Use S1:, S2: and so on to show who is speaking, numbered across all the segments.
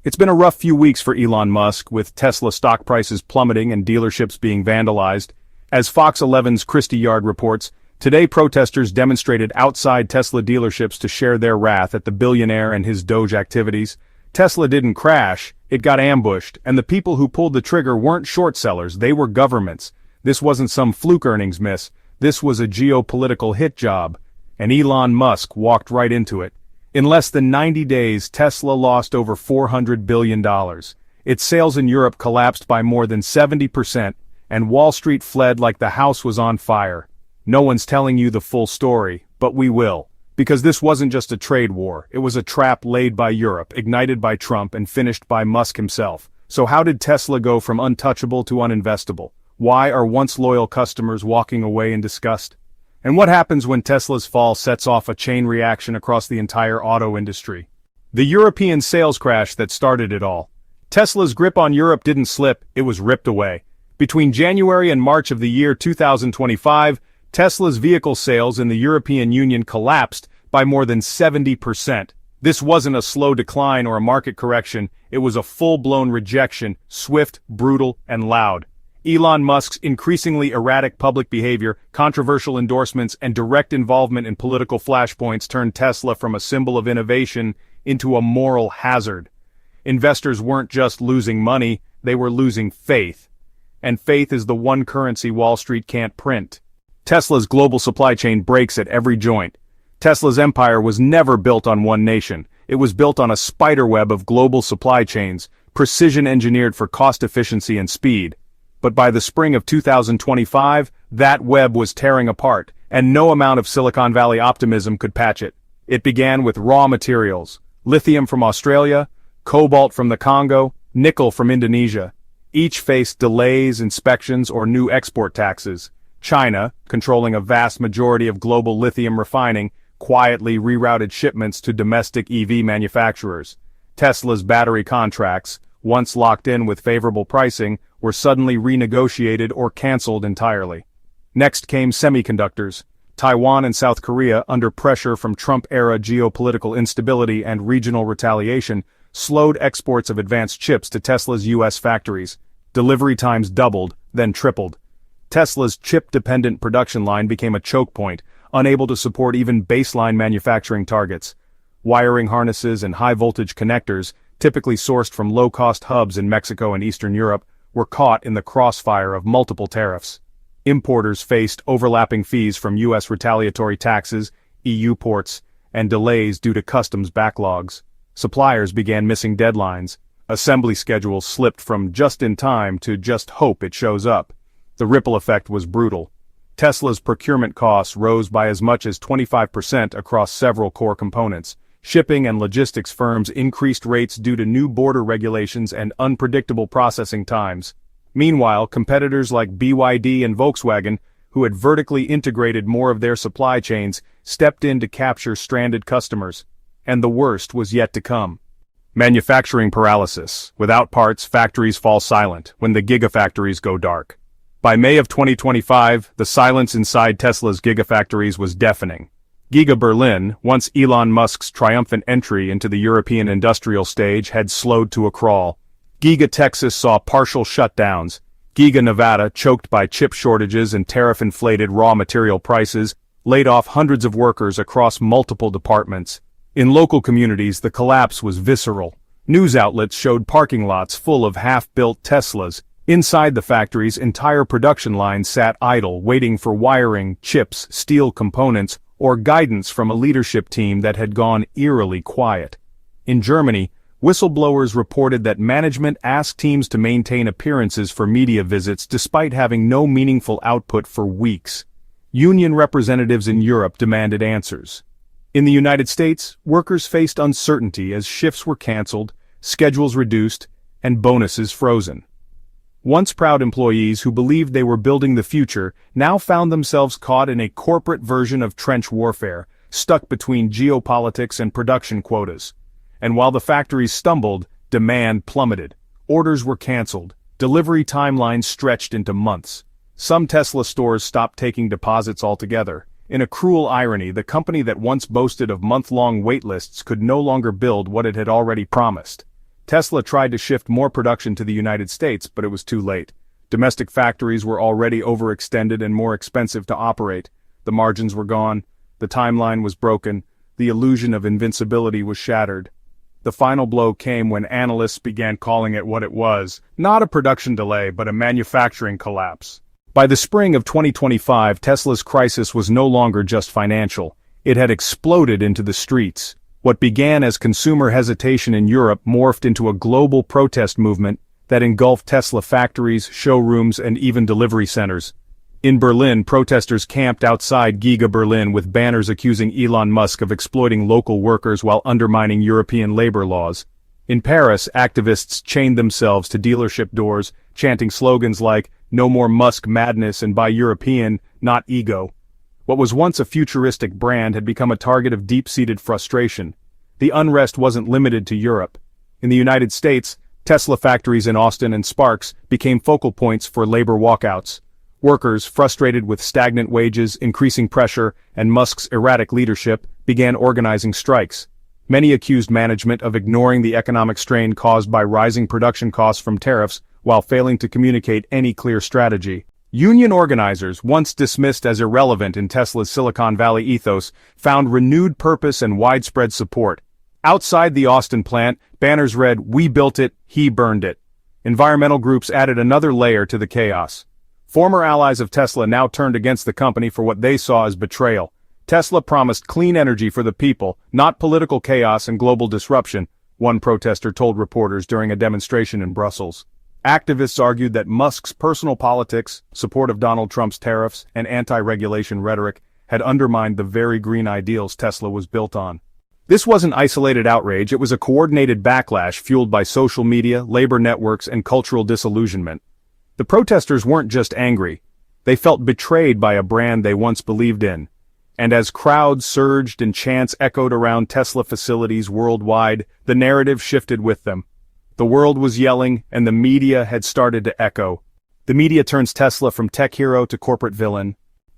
S1: It's been a rough few weeks for Elon Musk, with Tesla stock prices plummeting and dealerships being vandalized. As Fox 11's Christie Yard reports, today protesters demonstrated outside Tesla dealerships to share their wrath at the billionaire and his Doge activities. Tesla didn't crash, it got ambushed, and the people who pulled the trigger weren't short sellers, they were governments. This wasn't some fluke earnings miss, this was a geopolitical hit job. And Elon Musk walked right into it. In less than 90 days, Tesla lost over $400 billion. Its sales in Europe collapsed by more than 70%, and Wall Street fled like the house was on fire. No one's telling you the full story, but we will. Because this wasn't just a trade war, it was a trap laid by Europe, ignited by Trump, and finished by Musk himself. So how did Tesla go from untouchable to uninvestable? Why are once loyal customers walking away in disgust? And what happens when Tesla's fall sets off a chain reaction across the entire auto industry? The European sales crash that started it all. Tesla's grip on Europe didn't slip, it was ripped away. Between January and March of the year 2025, Tesla's vehicle sales in the European Union collapsed by more than 70%. This wasn't a slow decline or a market correction, it was a full-blown rejection, swift, brutal, and loud. Elon Musk's increasingly erratic public behavior, controversial endorsements, and direct involvement in political flashpoints turned Tesla from a symbol of innovation into a moral hazard. Investors weren't just losing money, they were losing faith. And faith is the one currency Wall Street can't print. Tesla's global supply chain breaks at every joint. Tesla's empire was never built on one nation. It was built on a spiderweb of global supply chains, precision-engineered for cost efficiency and speed. But by the spring of 2025, that web was tearing apart, and no amount of Silicon Valley optimism could patch it. It began with raw materials: lithium from Australia, cobalt from the Congo, nickel from Indonesia. Each faced delays, inspections, or new export taxes. China, controlling a vast majority of global lithium refining, quietly rerouted shipments to domestic EV manufacturers. Tesla's battery contracts, once locked in with favorable pricing, were suddenly renegotiated or cancelled entirely. Next came semiconductors. Taiwan and South Korea, under pressure from Trump-era geopolitical instability and regional retaliation, slowed exports of advanced chips to Tesla's U.S. factories. Delivery times doubled, then tripled. Tesla's chip-dependent production line became a choke point, unable to support even baseline manufacturing targets. Wiring harnesses and high-voltage connectors, typically sourced from low-cost hubs in Mexico and Eastern Europe, were caught in the crossfire of multiple tariffs. Importers faced overlapping fees from U.S. retaliatory taxes, EU ports, and delays due to customs backlogs. Suppliers began missing deadlines. Assembly schedules slipped from just in time to just hope it shows up. The ripple effect was brutal. Tesla's procurement costs rose by as much as 25% across several core components. Shipping and logistics firms increased rates due to new border regulations and unpredictable processing times. Meanwhile, competitors like BYD and Volkswagen, who had vertically integrated more of their supply chains, stepped in to capture stranded customers. And the worst was yet to come. Manufacturing paralysis. Without parts, factories fall silent when the gigafactories go dark. By May of 2025, the silence inside Tesla's gigafactories was deafening. Giga Berlin, once Elon Musk's triumphant entry into the European industrial stage, had slowed to a crawl. Giga Texas saw partial shutdowns. Giga Nevada, choked by chip shortages and tariff-inflated raw material prices, laid off hundreds of workers across multiple departments. In local communities, the collapse was visceral. News outlets showed parking lots full of half-built Teslas. Inside the factories, entire production lines sat idle, waiting for wiring, chips, steel components, or guidance from a leadership team that had gone eerily quiet. In Germany, whistleblowers reported that management asked teams to maintain appearances for media visits despite having no meaningful output for weeks. Union representatives in Europe demanded answers. In the United States, workers faced uncertainty as shifts were canceled, schedules reduced, and bonuses frozen. Once proud employees who believed they were building the future now found themselves caught in a corporate version of trench warfare, stuck between geopolitics and production quotas. And while the factories stumbled, demand plummeted. Orders were canceled. Delivery timelines stretched into months. Some Tesla stores stopped taking deposits altogether. In a cruel irony, the company that once boasted of month-long wait lists could no longer build what it had already promised. Tesla tried to shift more production to the United States, but it was too late. Domestic factories were already overextended and more expensive to operate. The margins were gone, the timeline was broken, the illusion of invincibility was shattered. The final blow came when analysts began calling it what it was, not a production delay but a manufacturing collapse. By the spring of 2025, Tesla's crisis was no longer just financial. It had exploded into the streets. What began as consumer hesitation in Europe morphed into a global protest movement that engulfed Tesla factories, showrooms, and even delivery centers. In Berlin, protesters camped outside Giga Berlin with banners accusing Elon Musk of exploiting local workers while undermining European labor laws. In Paris, activists chained themselves to dealership doors, chanting slogans like, "No more Musk madness and buy European, not ego." What was once a futuristic brand had become a target of deep-seated frustration. The unrest wasn't limited to Europe. In the United States, Tesla factories in Austin and Sparks became focal points for labor walkouts. Workers, frustrated with stagnant wages, increasing pressure, and Musk's erratic leadership, began organizing strikes. Many accused management of ignoring the economic strain caused by rising production costs from tariffs while failing to communicate any clear strategy. Union organizers, once dismissed as irrelevant in Tesla's Silicon Valley ethos, found renewed purpose and widespread support. Outside the Austin plant, banners read, "We built it, he burned it." Environmental groups added another layer to the chaos. Former allies of Tesla now turned against the company for what they saw as betrayal. Tesla promised clean energy for the people, not political chaos and global disruption, one protester told reporters during a demonstration in Brussels. Activists argued that Musk's personal politics, support of Donald Trump's tariffs, and anti-regulation rhetoric had undermined the very green ideals Tesla was built on. This wasn't isolated outrage, it was a coordinated backlash fueled by social media, labor networks, and cultural disillusionment. The protesters weren't just angry, they felt betrayed by a brand they once believed in. And as crowds surged and chants echoed around Tesla facilities worldwide, the narrative shifted with them. The world was yelling, and the media had started to echo. The media turns Tesla from tech hero to corporate villain.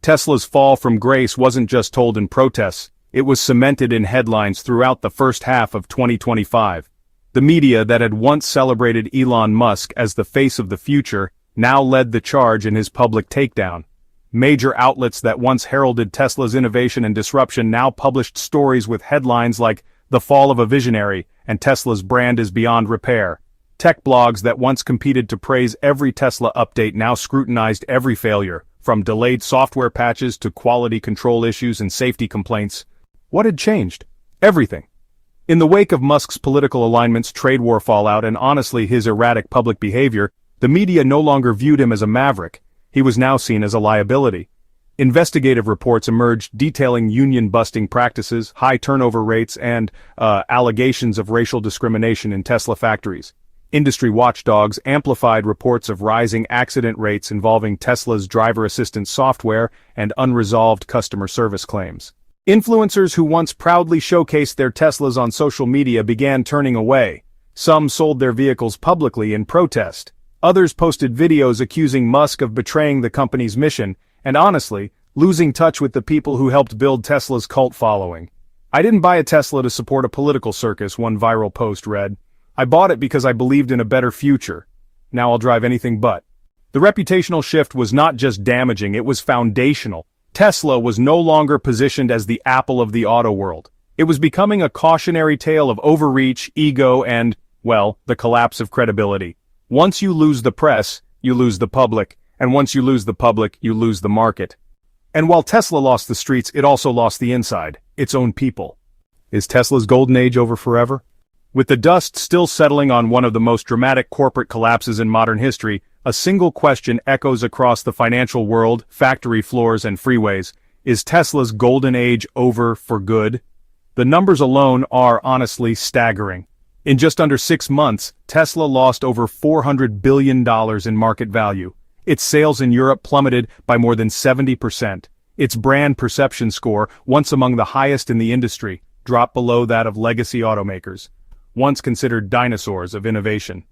S1: Tesla's fall from grace wasn't just told in protests, it was cemented in headlines throughout the first half of 2025. The media that had once celebrated Elon Musk as the face of the future now led the charge in his public takedown. Major outlets that once heralded Tesla's innovation and disruption now published stories with headlines like "The Fall of a Visionary" and "Tesla's brand is beyond repair." Tech blogs that once competed to praise every Tesla update now scrutinized every failure, from delayed software patches to quality control issues and safety complaints. What had changed? Everything. In the wake of Musk's political alignments, trade war fallout, and honestly his erratic public behavior, the media no longer viewed him as a maverick. He was now seen as a liability. Investigative reports emerged detailing union-busting practices, high turnover rates, and allegations of racial discrimination in Tesla factories. Industry watchdogs amplified reports of rising accident rates involving Tesla's driver assistance software and unresolved customer service claims. Influencers who once proudly showcased their Teslas on social media began turning away. Some sold their vehicles publicly in protest. Others posted videos accusing Musk of betraying the company's mission, and honestly, losing touch with the people who helped build Tesla's cult following. "I didn't buy a Tesla to support a political circus," one viral post read. "I bought it because I believed in a better future. Now I'll drive anything but." The reputational shift was not just damaging, it was foundational. Tesla was no longer positioned as the Apple of the auto world. It was becoming a cautionary tale of overreach, ego, and, well, the collapse of credibility. Once you lose the press, you lose the public, and once you lose the public, you lose the market. And while Tesla lost the streets, it also lost the inside, its own people. Is Tesla's golden age over forever? With the dust still settling on one of the most dramatic corporate collapses in modern history, a single question echoes across the financial world, factory floors, and freeways. Is Tesla's golden age over for good? The numbers alone are honestly staggering. In just under 6 months, Tesla lost over $400 billion in market value. Its sales in Europe plummeted by more than 70%. Its brand perception score, once among the highest in the industry, dropped below that of legacy automakers, once considered dinosaurs of innovation.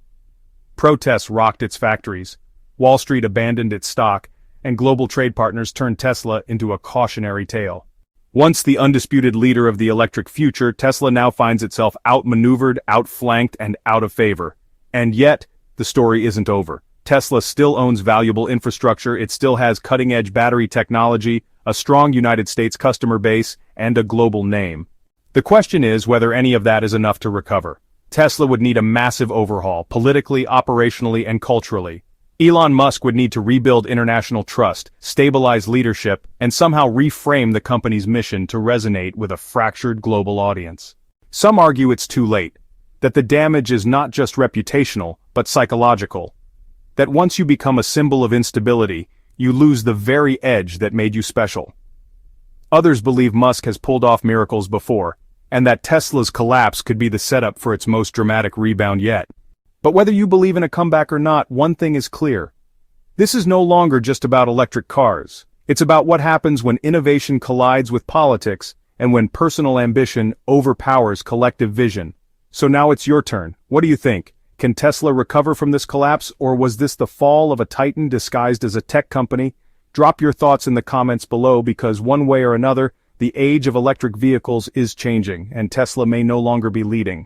S1: Protests rocked its factories. Wall Street abandoned its stock, and global trade partners turned Tesla into a cautionary tale. Once the undisputed leader of the electric future, Tesla now finds itself outmaneuvered, outflanked, and out of favor. And yet, the story isn't over. Tesla still owns valuable infrastructure, it still has cutting-edge battery technology, a strong United States customer base, and a global name. The question is whether any of that is enough to recover. Tesla would need a massive overhaul, politically, operationally, and culturally. Elon Musk would need to rebuild international trust, stabilize leadership, and somehow reframe the company's mission to resonate with a fractured global audience. Some argue it's too late, that the damage is not just reputational, but psychological. That once you become a symbol of instability, you lose the very edge that made you special. Others believe Musk has pulled off miracles before, and that Tesla's collapse could be the setup for its most dramatic rebound yet. But whether you believe in a comeback or not, one thing is clear. This is no longer just about electric cars. It's about what happens when innovation collides with politics, and when personal ambition overpowers collective vision. So now it's your turn. What do you think? Can Tesla recover from this collapse, or was this the fall of a titan disguised as a tech company? Drop your thoughts in the comments below, because one way or another, the age of electric vehicles is changing, and Tesla may no longer be leading.